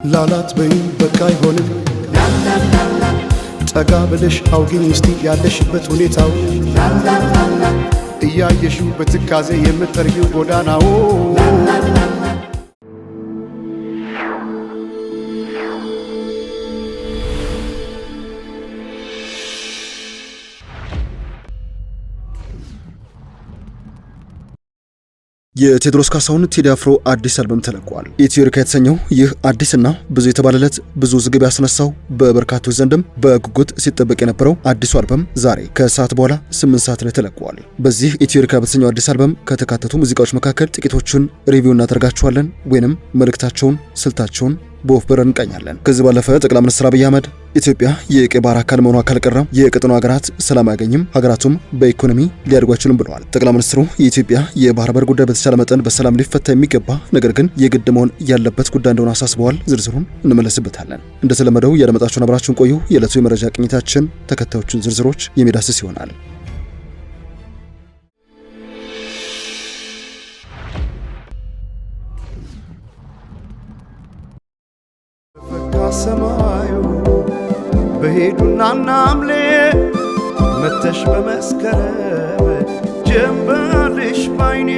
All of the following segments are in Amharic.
ላላት በይም በቃ አይሆንም ጠጋ ብለሽ አውጊኝ እስቲ ያለሽበት ሁኔታው እያየሽው በትካዜ የምትጠርጊው ጎዳናው የቴዎድሮስ ካሳሁን ቴዲ አፍሮ አዲስ አልበም ተለቋል። ኢትዮሪካ የተሰኘው ይህ አዲስና ብዙ የተባለለት ብዙ ዝግብ ያስነሳው በበርካቶች ዘንድም በጉጉት ሲጠበቅ የነበረው አዲሱ አልበም ዛሬ ከሰዓት በኋላ 8 ሰዓት ላይ ተለቋል። በዚህ ኢትዮሪካ በተሰኘው አዲስ አልበም ከተካተቱ ሙዚቃዎች መካከል ጥቂቶቹን ሪቪው እናደርጋቸዋለን ወይንም መልእክታቸውን ስልታቸውን በወፍ በረር እንቃኛለን። ከዚህ ባለፈ ጠቅላይ ሚኒስትር አብይ አህመድ ኢትዮጵያ የቀይ ባህር አካል መሆኗ ካልቀረ የቀጠናው ሀገራት ሰላም አያገኝም፣ ሀገራቱም በኢኮኖሚ ሊያድጉ አይችሉም ብለዋል። ጠቅላይ ሚኒስትሩ የኢትዮጵያ የባህር በር ጉዳይ በተቻለ መጠን በሰላም ሊፈታ የሚገባ ነገር ግን የግድ መሆን ያለበት ጉዳይ እንደሆነ አሳስበዋል። ዝርዝሩን እንመለስበታለን። እንደተለመደው ያደመጣችሁን አብራችሁን ቆዩ። የዕለቱ የመረጃ ቅኝታችን ተከታዮቹን ዝርዝሮች የሚዳስስ ይሆናል። ሰማዩ በሄዱና ናምሌ መተሽ በመስከረም ጀንበልሽ ባይኔ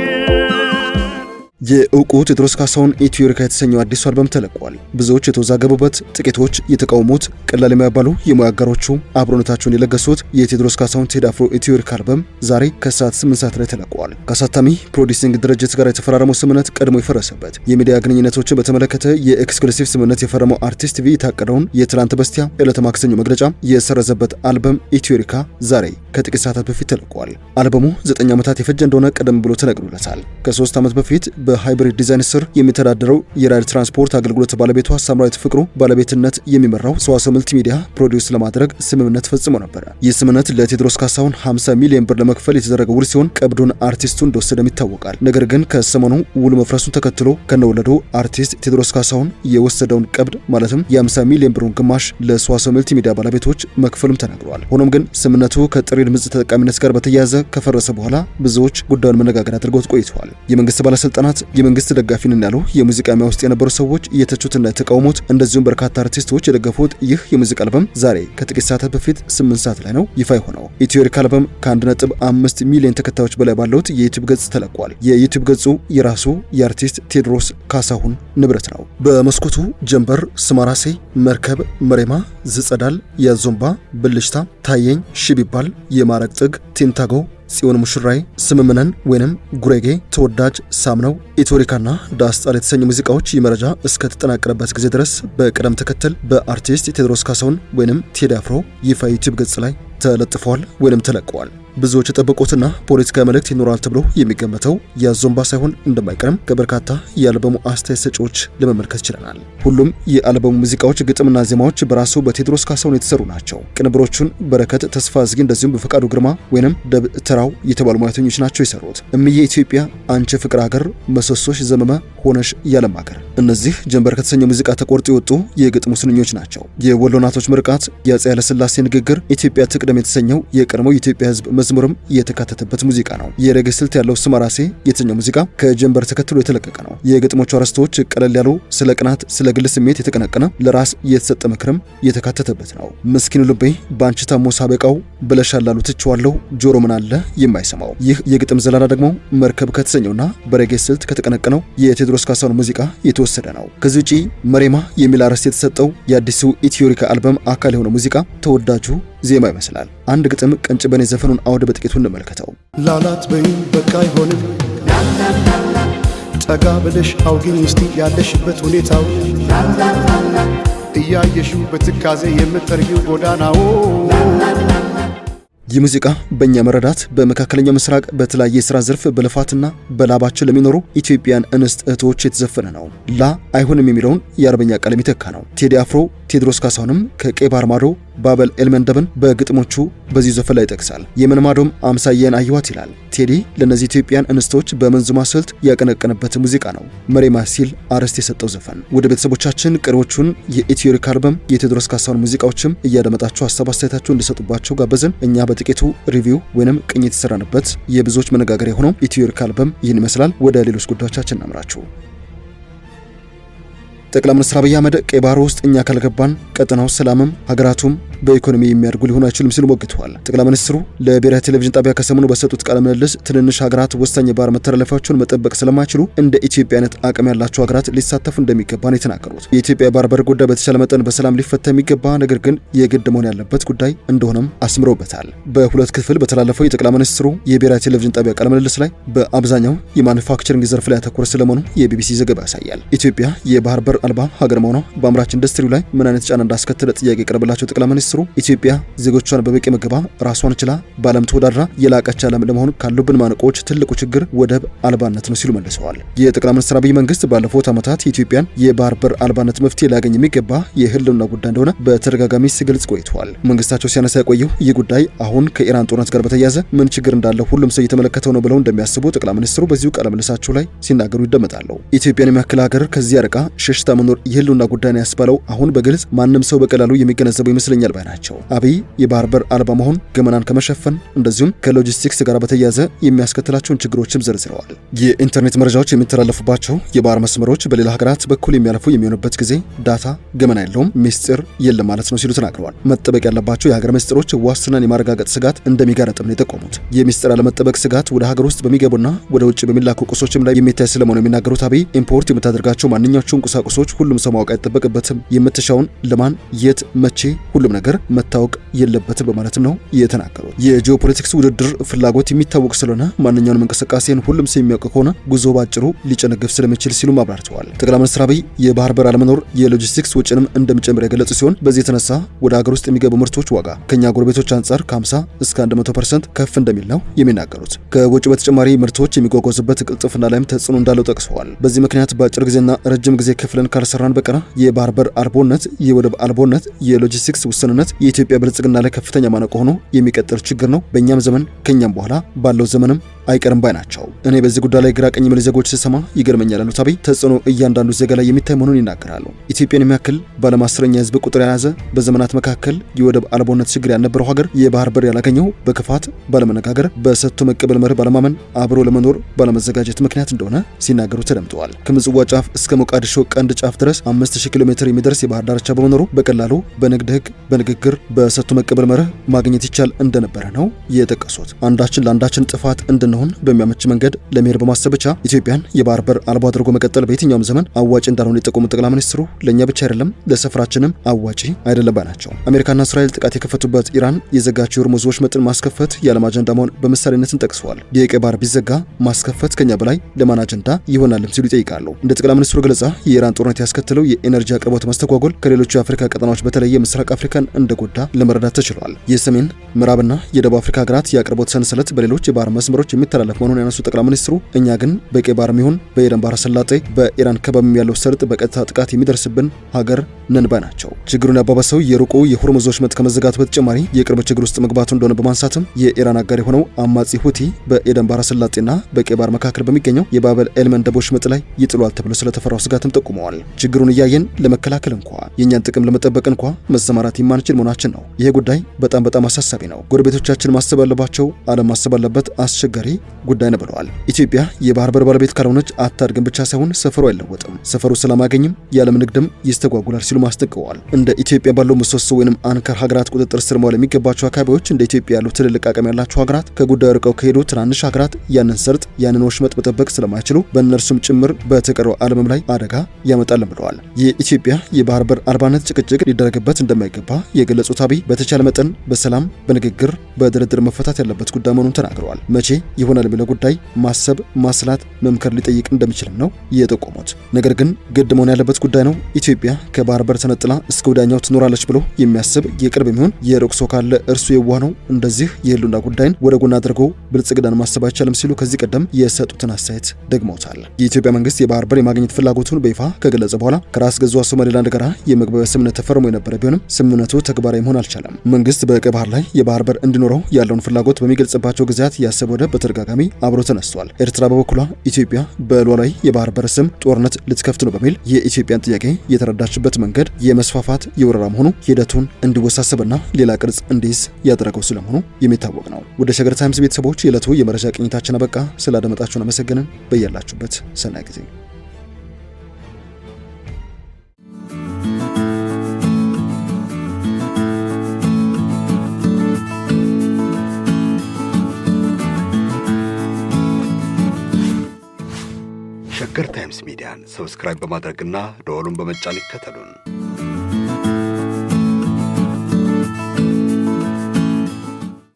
የእውቁ ቴዎድሮስ ካሳሁን ኢትዮሪካ የተሰኘው አዲሱ አልበም ተለቋል። ብዙዎች የተወዛገቡበት፣ ጥቂቶች የተቃውሙት፣ ቀላል የማይባሉ የሙያ አጋሮቹ አብሮነታቸውን የለገሱት የቴዎድሮስ ካሳሁን ቴዲ አፍሮ ኢትዮሪካ አልበም ዛሬ ከሰዓት 8 ሰዓት ላይ ተለቋል። ከአሳታሚ ፕሮዲውሲንግ ድርጅት ጋር የተፈራረመው ስምምነት ቀድሞ የፈረሰበት፣ የሚዲያ ግንኙነቶችን በተመለከተ የኤክስክሉሲቭ ስምምነት የፈረመው አርቲስት ቲቪ የታቀደውን የትላንት በስቲያ ዕለተ ማክሰኞ መግለጫ የሰረዘበት አልበም ኢትዮሪካ ዛሬ ከጥቂት ሰዓታት በፊት ተለቋል። አልበሙ 9 ዓመታት የፈጀ እንደሆነ ቀደም ብሎ ተነግሮለታል። ከ3 ዓመት በፊት በሃይብሪድ ዲዛይን ስር የሚተዳደረው የራይድ ትራንስፖርት አገልግሎት ባለቤቷ ሳምራዊት ፍቅሩ ባለቤትነት የሚመራው ሰዋሰው መልቲሚዲያ ፕሮዲውስ ለማድረግ ስምምነት ፈጽሞ ነበር። ይህ ስምምነት ለቴዎድሮስ ካሳሁን 50 ሚሊዮን ብር ለመክፈል የተደረገ ውል ሲሆን ቀብዱን አርቲስቱ እንደወሰደም ይታወቃል። ነገር ግን ከሰሞኑ ውሉ መፍረሱን ተከትሎ ከነወለዱ አርቲስት ቴዎድሮስ ካሳሁን የወሰደውን ቀብድ ማለትም የ50 ሚሊዮን ብሩን ግማሽ ለሰዋሰው መልቲሚዲያ ባለቤቶች መክፈሉም ተነግሯል። ሆኖም ግን ስምምነቱ ከጥሪ ድምጽ ተጠቃሚነት ጋር በተያያዘ ከፈረሰ በኋላ ብዙዎች ጉዳዩን መነጋገር አድርገውት ቆይተዋል። የመንግስት ባለስልጣናት የመንግስት ደጋፊ ነን ያሉ የሙዚቃ ሙያ ውስጥ የነበሩ ሰዎች የተቹትና የተቃውሙት እንደዚሁም በርካታ አርቲስቶች የደገፉት ይህ የሙዚቃ አልበም ዛሬ ከጥቂት ሰዓታት በፊት 8 ሰዓት ላይ ነው ይፋ የሆነው። ኢትዮሪካ አልበም ከ1.5 ሚሊዮን ተከታዮች በላይ ባለው የዩቲዩብ ገጽ ተለቋል። የዩቲዩብ ገጹ የራሱ የአርቲስት ቴዎድሮስ ካሳሁን ንብረት ነው። በመስኮቱ ጀንበር፣ ስማራሴ፣ መርከብ፣ መሬማ፣ ዝጸዳል፣ ያዞምባ፣ ብልሽታ፣ ታየኝ፣ ሽቢባል፣ የማረግ ጥግ፣ ቲንታጎ፣ ጽዮን ሙሽራይ፣ ስምምነን ወይንም ጉሬጌ፣ ተወዳጅ፣ ሳምነው፣ ኢትዮሪካና ዳስጣል የተሰኙ ሙዚቃዎች የመረጃ እስከ ተጠናቀረበት ጊዜ ድረስ በቅደም ተከተል በአርቲስት ቴዎድሮስ ካሳሁን ወይንም ቴዲ አፍሮ ይፋ ዩቲዩብ ገጽ ላይ ተለጥፈዋል ወይንም ተለቀዋል። ብዙዎች የጠበቁትና ፖለቲካዊ መልእክት ይኖራል ተብሎ የሚገመተው ያዞምባ ሳይሆን እንደማይቀርም ከበርካታ የአልበሙ አስተያየት ሰጪዎች ለመመልከት ችለናል። ሁሉም የአልበሙ ሙዚቃዎች ግጥምና ዜማዎች በራሱ በቴዎድሮስ ካሳሁን የተሰሩ ናቸው። ቅንብሮቹን በረከት ተስፋ ዝጊ እንደዚሁም በፈቃዱ ግርማ ወይንም ደብተራው የተባሉ ሙያተኞች ናቸው የሰሩት። እምዬ ኢትዮጵያ፣ አንቺ ፍቅር ሀገር፣ መሰሶሽ ዘመመ፣ ሆነሽ ያለም ሀገር፣ እነዚህ ጀንበር ከተሰኘ ሙዚቃ ተቆርጦ የወጡ የግጥሙ ስንኞች ናቸው። የወሎ እናቶች ምርቃት፣ የአፄ ኃይለሥላሴ ንግግር፣ ኢትዮጵያ ትቅደም የተሰኘው የቀድሞው የኢትዮጵያ ሕዝብ መዝሙርም የተካተተበት ሙዚቃ ነው። የሬጌ ስልት ያለው ስማራሴ የተሰኘው ሙዚቃ ከጀንበር ተከትሎ የተለቀቀ ነው። የግጥሞቹ አርዕስቶች ቀለል ያሉ፣ ስለ ቅናት፣ ስለ ግል ስሜት የተቀነቀነ ለራስ የተሰጠ ምክርም የተካተተበት ነው። ምስኪኑ ልቤ ባንቺ ታሞ ሳበቃው ብለሻል ላሉ ትቼዋለሁ ጆሮ ምን አለ የማይሰማው። ይህ የግጥም ዘላላ ደግሞ መርከብ ከተሰኘውና በሬጌ ስልት ከተቀነቀነው የቴዎድሮስ ካሳሁን ሙዚቃ የተወሰደ ነው። ከዚህ ውጪ መሬማ የሚል አርዕስት የተሰጠው የአዲሱ ኢትዮሪካ አልበም አካል የሆነ ሙዚቃ ተወዳጁ ዜማ ይመስላል። አንድ ግጥም ቀንጭበን የዘፈኑን አውድ በጥቂቱ እንመልከተው። ላላት በይም በቃ አይሆንም ጠጋ ብለሽ አውጊኝ እስቲ ያለሽበት ሁኔታው እያየሽው በትካዜ የምትጠርጊው ጎዳናው። ይህ ሙዚቃ በእኛ መረዳት በመካከለኛው ምስራቅ በተለያየ የሥራ ዘርፍ በልፋትና በላባቸው ለሚኖሩ ኢትዮጵያን እንስት እህቶች የተዘፈነ ነው። ላ አይሆንም የሚለውን የአረበኛ ቃል የሚተካ ነው። ቴዲ አፍሮ ቴዎድሮስ ካሳሁንም ከቀይ ባህር ማዶ ባበል ኤልመንደብን በግጥሞቹ በዚህ ዘፈን ላይ ይጠቅሳል። የመን ማዶም አምሳየን አየዋት ይላል። ቴዲ ለነዚህ ኢትዮጵያን እንስቶች በመንዙማ ስልት ያቀነቀነበት ሙዚቃ ነው መሬማ ሲል አርዕስት የሰጠው ዘፈን። ወደ ቤተሰቦቻችን ቀሪዎቹን የኢትዮሪካ አልበም የቴዎድሮስ ካሳሁን ሙዚቃዎችም እያደመጣችሁ ሀሳብ አስተያየታችሁ እንዲሰጡባቸው ጋበዝን። እኛ በጥቂቱ ሪቪው ወይንም ቅኝት የተሰራንበት የብዙዎች መነጋገሪያ ሆነው ኢትዮሪካ አልበም ይህን ይመስላል። ወደ ሌሎች ጉዳዮቻችን እናምራችሁ። ጠቅላይ ሚኒስትር አብይ አህመድ ቀይ ባህር ውስጥ እኛ ካልገባን ቀጠናው ሰላምም ሀገራቱም በኢኮኖሚ የሚያድጉ ሊሆኑ አይችሉም ሲሉ ሞግተዋል። ጠቅላይ ሚኒስትሩ ለብሔራዊ ቴሌቪዥን ጣቢያ ከሰሞኑ በሰጡት ቃለ ምልልስ ትንንሽ ሀገራት ወሳኝ የባህር መተላለፊያዎችን መጠበቅ ስለማይችሉ እንደ ኢትዮጵያ አይነት አቅም ያላቸው ሀገራት ሊሳተፉ እንደሚገባ ነው የተናገሩት። የኢትዮጵያ የባህር በር ጉዳይ በተቻለ መጠን በሰላም ሊፈታ የሚገባ ነገር ግን የግድ መሆን ያለበት ጉዳይ እንደሆነም አስምረውበታል። በሁለት ክፍል በተላለፈው የጠቅላይ ሚኒስትሩ የብሔራዊ ቴሌቪዥን ጣቢያ ቃለ ምልልስ ላይ በአብዛኛው የማኑፋክቸሪንግ ዘርፍ ላይ ያተኮረ ስለመሆኑ የቢቢሲ ዘገባ ያሳያል። ኢትዮጵያ የባህር በር አልባ ሀገር መሆኗ በአምራች ኢንዱስትሪው ላይ ምን አይነት ጫና እንዳስከተለ ጥያቄ የቀረበላቸው ጠቅላይ ሚኒስትሩ ኢትዮጵያ ዜጎቿን በበቂ ምግብ ራሷን ችላ በዓለም ተወዳድራ የላቀች ዓለም ለመሆን ካሉብን ማነቆች ትልቁ ችግር ወደብ አልባነት ነው ሲሉ መልሰዋል። የጠቅላይ ሚኒስትር አብይ መንግስት ባለፉት ዓመታት የኢትዮጵያን የባህር በር አልባነት መፍትሄ ሊያገኝ የሚገባ የህልውና ጉዳይ እንደሆነ በተደጋጋሚ ሲገልጽ ቆይቷል። መንግስታቸው ሲያነሳ የቆየው ይህ ጉዳይ አሁን ከኢራን ጦርነት ጋር በተያያዘ ምን ችግር እንዳለው ሁሉም ሰው እየተመለከተው ነው ብለው እንደሚያስቡ ጠቅላይ ሚኒስትሩ በዚሁ ቃለ ምልልሳቸው ላይ ሲናገሩ ይደመጣሉ። ኢትዮጵያን የሚያክል ሀገር ከዚህ ርቃ ሸሽታ መኖር የህልውና ጉዳይ ነው ያስባለው አሁን በግልጽ ማንም ሰው በቀላሉ የሚገነዘበው ይመስለኛል ባይ ናቸው። አብይ የባህር በር አልባ መሆን ገመናን ከመሸፈን እንደዚሁም ከሎጂስቲክስ ጋር በተያያዘ የሚያስከትላቸውን ችግሮችም ዘርዝረዋል። የኢንተርኔት መረጃዎች የሚተላለፉባቸው የባህር መስመሮች በሌላ ሀገራት በኩል የሚያልፉ የሚሆንበት ጊዜ ዳታ ገመና የለውም፣ ሚስጥር የለም ማለት ነው ሲሉ ተናግረዋል። መጠበቅ ያለባቸው የሀገር ሚስጥሮች ዋስትናን የማረጋገጥ ስጋት እንደሚጋረጥም ነው የጠቆሙት። የሚስጥር አለመጠበቅ ስጋት ወደ ሀገር ውስጥ በሚገቡና ወደ ውጭ በሚላኩ ቁሶችም ላይ የሚታይ ስለመሆኑ የሚናገሩት አብይ ኢምፖርት የምታደርጋቸው ማንኛቸውም ቁሳቁሶች ሁሉም ሰው ማወቅ አይጠበቅበትም፣ የምትሻውን ለማን የት መቼ ሁሉም ነገር መታወቅ የለበትም በማለትም ነው የተናገሩት። የጂኦፖለቲክስ ውድድር ፍላጎት የሚታወቅ ስለሆነ ማንኛውንም እንቅስቃሴን ሁሉም ሰው የሚያውቅ ከሆነ ጉዞ ባጭሩ ሊጨነግፍ ስለሚችል ሲሉም አብራርተዋል። ጠቅላይ ሚኒስትር አብይ የባህር በር አለመኖር የሎጂስቲክስ ወጪንም እንደሚጨምር የገለጹ ሲሆን በዚህ የተነሳ ወደ ሀገር ውስጥ የሚገቡ ምርቶች ዋጋ ከኛ ጎረቤቶች አንጻር ከ50 እስከ 100% ከፍ እንደሚል ነው የሚናገሩት። ከወጪ በተጨማሪ ምርቶች የሚጓጓዙበት ቅልጥፍና ላይም ተጽዕኖ እንዳለው ጠቅሰዋል። በዚህ ምክንያት በአጭር ጊዜና ረጅም ጊዜ ክፍለን ካልሰራን በቀር የባህር በር አልቦነት፣ የወደብ አልቦነት፣ የሎጂስቲክስ ውስንነት የኢትዮጵያ ብልጽግና ላይ ከፍተኛ ማነቆ ሆኖ የሚቀጥል ችግር ነው። በእኛም ዘመን ከኛም በኋላ ባለው ዘመንም አይቀርም ባይ ናቸው። እኔ በዚህ ጉዳይ ላይ ግራ ቀኝ የሚሉ ዜጎች ስሰማ ይገርመኛል ያሉት አብይ ተጽዕኖ እያንዳንዱ ዜጋ ላይ የሚታይ መሆኑን ይናገራሉ። ኢትዮጵያን የሚያክል ባለ 10ኛ ህዝብ ቁጥር የያዘ በዘመናት መካከል የወደብ አልቦነት ችግር ያልነበረው ሀገር የባህር በር ያላገኘው በክፋት ባለመነጋገር፣ በሰጥቶ መቀበል መርህ ባለማመን፣ አብሮ ለመኖር ባለመዘጋጀት ምክንያት እንደሆነ ሲናገሩ ተደምጠዋል። ከምጽዋ ጫፍ እስከ ሞቃዲሾ ቀንድ ጫፍ ድረስ 5000 ኪሎ ሜትር የሚደርስ የባህር ዳርቻ በመኖሩ በቀላሉ በንግድ ህግ፣ በንግግር፣ በሰጥቶ መቀበል መርህ ማግኘት ይቻል እንደነበረ ነው የጠቀሱት። አንዳችን ለአንዳችን ጥፋት እንድንሆን በሚያመች መንገድ ለመሄድ በማሰብ ብቻ ኢትዮጵያን የባህር በር አልባ አድርጎ መቀጠል በየትኛውም ዘመን አዋጭ እንዳልሆነ የጠቆሙት ጠቅላይ ሚኒስትሩ ለእኛ ብቻ አይደለም ለሰፈራችንም አዋጪ አይደለም ባይ ናቸው። አሜሪካና እስራኤል ጥቃት የከፈቱበት ኢራን የዘጋቸው የሆርሙዝ ወሽመጥን ማስከፈት የዓለም አጀንዳ መሆን በምሳሌነትን ጠቅሰዋል። የቀይ ባህር ቢዘጋ ማስከፈት ከኛ በላይ ለማን አጀንዳ ይሆናልም ሲሉ ይጠይቃሉ። እንደ ጠቅላይ ሚኒስትሩ ገለጻ የኢራን ጦርነት ያስከተለው የኤነርጂ አቅርቦት መስተጓጎል ከሌሎቹ የአፍሪካ ቀጠናዎች በተለየ ምስራቅ አፍሪካን እንደጎዳ ለመረዳት ተችሏል። የሰሜን ምዕራብና የደቡብ አፍሪካ ሀገራት የአቅርቦት ሰንሰለት በሌሎች የባህር መስመሮች የሚተላለፍ መሆኑን ያነሱ ጠቅላይ ሚኒስትሩ እኛ ግን በቀይ ባህር ይሁን በኤደን ባህረ ሰላጤ በኢራን ከበብ ያለው ሰርጥ በቀጥታ ጥቃት የሚደርስብን ሀገር ነን ባይ ናቸው። ችግሩን ያባባሰው የሩቁ የሆርሙዝ ወሽመጥ ከመዘጋቱ በተጨማሪ የቅርብ ችግር ውስጥ መግባቱ እንደሆነ በማንሳትም የኢራን አጋር የሆነው አማጺ ሁቲ በኤደን ባህረ ሰላጤና በቀይ ባህር መካከል በሚገኘው የባበል ኤልመንደብ ወሽመጥ ላይ ይጥሏል ተብሎ ስለተፈራው ስጋትም ጠቁመዋል። ችግሩን እያየን ለመከላከል እንኳ የእኛን ጥቅም ለመጠበቅ እንኳ መሰማራት የማንችል መሆናችን ነው። ይሄ ጉዳይ በጣም አሳሳቢ ነው። ጎረቤቶቻችን ማሰብ ያለባቸው ዓለም ማሰብ ያለበት አስቸጋሪ ጉዳይ ነው ብለዋል። ኢትዮጵያ የባህር በር ባለቤት ካልሆነች አታድግም ብቻ ሳይሆን ሰፈሩ አይለወጥም፣ ሰፈሩ ሰላማገኝም የዓለም ንግድም ይስተጓጉላል ሲሉ አስጠንቅቀዋል። እንደ ኢትዮጵያ ባለው ምሰሶ ወይንም አንከር ሀገራት ቁጥጥር ስር መዋል የሚገባቸው አካባቢዎች እንደ ኢትዮጵያ ያሉ ትልልቅ አቅም ያላቸው ሀገራት ከጉዳዩ ርቀው ከሄዱ ትናንሽ ሀገራት ያንን ሰርጥ ያንን ወሽመጥ መጠበቅ ስለማይችሉ በእነርሱም ጭምር በተቀረው ዓለምም ላይ አደጋ ያመጣል ብለዋል። የኢትዮጵያ የባህር በር አልባነት ጭቅጭቅ ሊደረግበት እንደማይገባ የገለጹት አብይ በተቻለ መጠን በሰላም በንግግር በድርድር መፈታት ያለበት ጉዳይ መሆኑን ተናግረዋል። መቼ ይሆናል የሚለው ጉዳይ ማሰብ ማስላት መምከር ሊጠይቅ እንደሚችልም ነው የጠቆሙት። ነገር ግን ግድ መሆን ያለበት ጉዳይ ነው። ኢትዮጵያ ከባህር በር ተነጥላ እስከ ወዲያኛው ትኖራለች ብሎ የሚያስብ የቅርብ የሚሆን የሩቅ ሰው ካለ እርሱ የዋህ ነው። እንደዚህ የህልውና ጉዳይን ወደ ጎን አድርጎ ብልጽግናን ማሰብ አይቻልም ሲሉ ከዚህ ቀደም የሰጡትን አስተያየት ደግመውታል። የኢትዮጵያ መንግስት የባህር በር የማግኘት ፍላጎቱን በይፋ ከገለጸ በኋላ ከራስ ገዟ ሶማሌላንድ ጋር የመግባቢያ ስምምነት ተፈርሞ የነበረ ቢሆንም ስምምነቱ ተግባራዊ መሆን አልቻለም። መንግስት በቀይ ባህር ላይ የባህር በር እንዲኖረው ያለውን ፍላጎት በሚገልጽባቸው ጊዜያት ያሰብ ወደብ በተደጋጋሚ አብሮ ተነስቷል። ኤርትራ በበኩሏ ኢትዮጵያ በሉዓላዊ የባህር በር ስም ጦርነት ልትከፍት ነው በሚል የኢትዮጵያን ጥያቄ የተረዳችበት መንገድ የመስፋፋት የወረራ መሆኑ ሂደቱን እንዲወሳሰብና ሌላ ቅርጽ እንዲይዝ ያደረገው ስለመሆኑ የሚታወቅ ነው። ወደ ሸገር ታይምስ ቤተሰቦች የዕለቱ የመረጃ ቅኝታችን አበቃ። ስላደመጣችሁን አመሰግንን። በያላችሁበት ሰናይ ጊዜ ሸገር ታይምስ ሚዲያን ሰብስክራይብ በማድረግና ደወሉን በመጫን ይከተሉን።